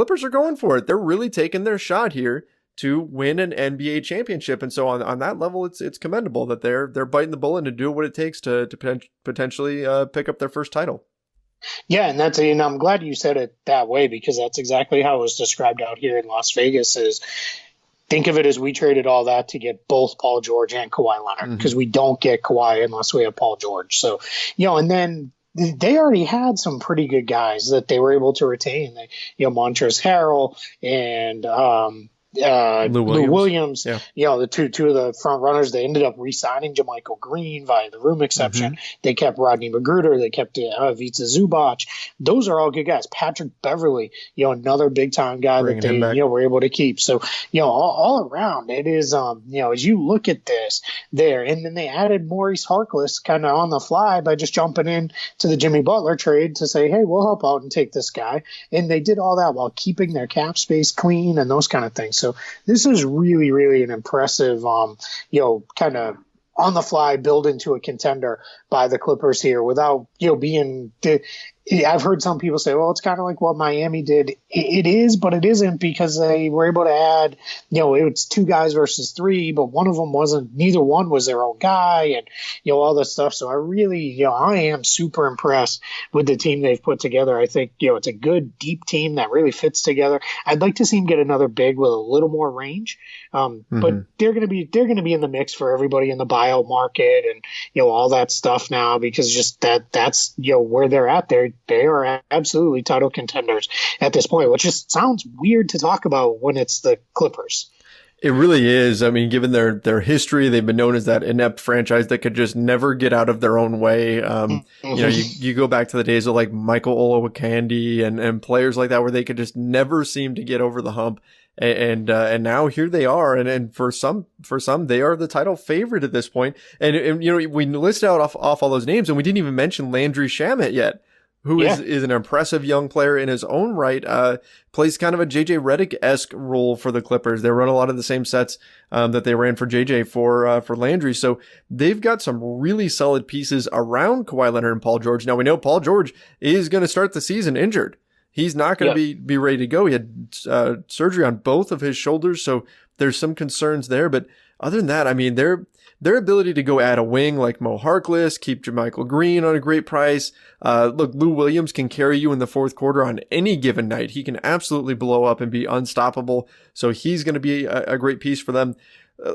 Clippers are going for it. They're really taking their shot here to win an NBA championship. And so on that level, it's commendable that they're biting the bullet and do what it takes to potentially pick up their first title. Yeah, and I'm glad you said it that way, because that's exactly how it was described out here in Las Vegas. Is think of it as we traded all that to get both Paul George and Kawhi Leonard, because we don't get Kawhi unless we have Paul George. So, and then they already had some pretty good guys that they were able to retain. Montrezl Harrell and Lou Williams, the two of the front runners. They ended up re-signing JaMychal Green via the room exception. They kept Rodney Magruder. They kept Ivica Zubac. Those are all good guys. Patrick Beverly, another big time guy that they were able to keep. So all around it is as you look at this there, and then they added Maurice Harkless kind of on the fly by just jumping in to the Jimmy Butler trade to say, hey, we'll help out and take this guy. And they did all that while keeping their cap space clean and those kind of things. So this is really, really an impressive, kind of on the fly build into a contender by the Clippers here without, being. I've heard some people say, well, it's kind of like what Miami did. It is, but it isn't, because they were able to add, it's 2 guys versus 3, but one of them neither one was their own guy, and, all this stuff. So I really, I am super impressed with the team they've put together. I think, it's a good, deep team that really fits together. I'd like to see them get another big with a little more range. But they're going to be in the mix for everybody in the buyout market and, all that stuff now, because just that's, where they're at there. They are absolutely title contenders at this point, which just sounds weird to talk about when it's the Clippers. It really is. I mean, given their history, they've been known as that inept franchise that could just never get out of their own way. You go back to the days of like Michael Olowokandi and players like that, where they could just never seem to get over the hump. And now here they are. And for some, they are the title favorite at this point. And we listed out off all those names, and we didn't even mention Landry Shamet yet, who is an impressive young player in his own right, plays kind of a JJ Redick-esque role for the Clippers. They run a lot of the same sets that they ran for JJ for Landry. So they've got some really solid pieces around Kawhi Leonard and Paul George. Now we know Paul George is going to start the season injured. He's not going to be ready to go. He had surgery on both of his shoulders, so there's some concerns there. But other than that, I mean, their ability to go add a wing like Mo Harkless, keep JaMychal Green on a great price. Look, Lou Williams can carry you in the fourth quarter on any given night. He can absolutely blow up and be unstoppable. So he's going to be a great piece for them.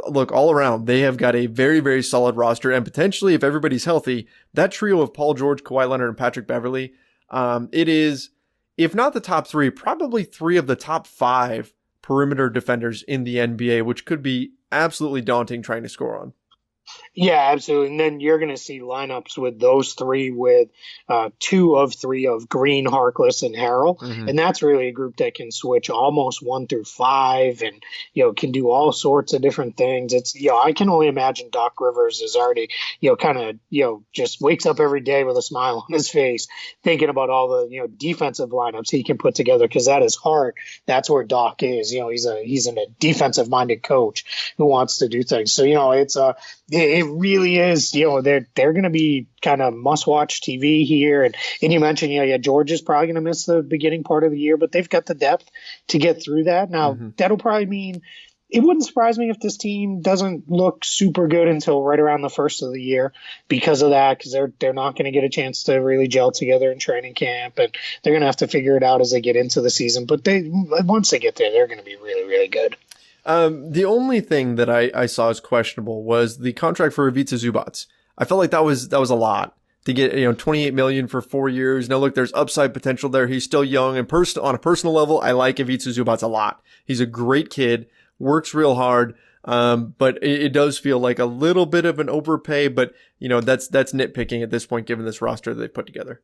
Look, all around, they have got a very, very solid roster. And potentially, if everybody's healthy, that trio of Paul George, Kawhi Leonard, and Patrick Beverly, it is, if not the top 3, probably 3 of the top 5 perimeter defenders in the NBA, which could be absolutely daunting trying to score on. Yeah, absolutely. And then you're going to see lineups with those 3, with 2 of 3 of Green, Harkless, and Harrell. And that's really a group that can switch almost 1 through 5 and, can do all sorts of different things. It's, I can only imagine Doc Rivers is already, kind of, just wakes up every day with a smile on his face, thinking about all the, defensive lineups he can put together, because that is hard. That's where Doc is. He's a defensive minded coach who wants to do things. So, it really is, they're going to be kind of must-watch TV here. And you mentioned, George is probably going to miss the beginning part of the year, but they've got the depth to get through that. Now, that'll probably mean it wouldn't surprise me if this team doesn't look super good until right around the first of the year because of that, because they're not going to get a chance to really gel together in training camp, and they're going to have to figure it out as they get into the season. But once they get there, they're going to be really, really good. The only thing that I saw as questionable was the contract for Ivica Zubac. I felt like that was a lot to get, $28 million for 4 years. Now look, there's upside potential there. He's still young, and on a personal level, I like Ivica Zubac a lot. He's a great kid, works real hard. But it does feel like a little bit of an overpay, but that's nitpicking at this point, given this roster that they've put together.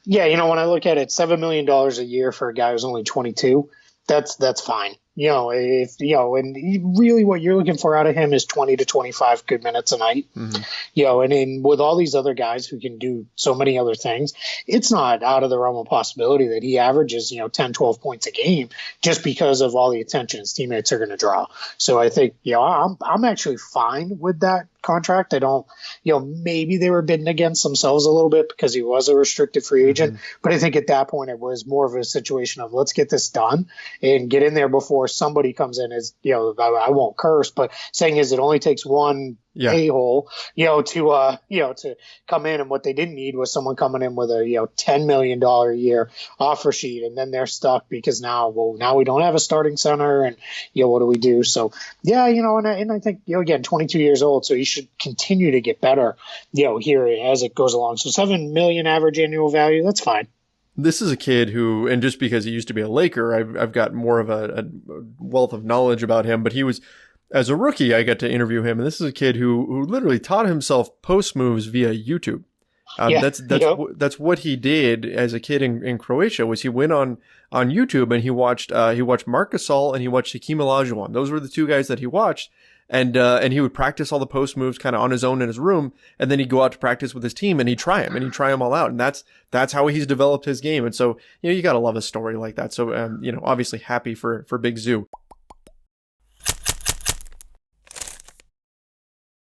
Yeah. When I look at it, $7 million a year for a guy who's only 22, that's fine. And really what you're looking for out of him is 20 to 25 good minutes a night. And with all these other guys who can do so many other things, it's not out of the realm of possibility that he averages, 10, 12 points a game just because of all the attention his teammates are going to draw. So I think, I'm actually fine with that contract. I don't, maybe they were bidding against themselves a little bit because he was a restricted free agent. But I think at that point it was more of a situation of let's get this done and get in there before somebody comes in as, I won't curse, but saying is it only takes one a-hole, to come in. And what they didn't need was someone coming in with a, $10 million a year offer sheet. And then they're stuck because now we don't have a starting center and, what do we do? So, and I think, again, 22 years old, so he should continue to get better, here as it goes along. So $7 million average annual value, that's fine. This is a kid who, and just because he used to be a Laker, I've got more of a wealth of knowledge about him, but he was, as a rookie, I got to interview him, and this is a kid who literally taught himself post moves via YouTube. That's what he did as a kid in Croatia. Was he went on YouTube and he watched Marc Gasol and he watched Hakeem Olajuwon. Those were the two guys that he watched, and he would practice all the post moves kind of on his own in his room, and then he'd go out to practice with his team and he'd try them all out, and that's how he's developed his game. And so you got to love a story like that. So obviously happy for Big Zoo.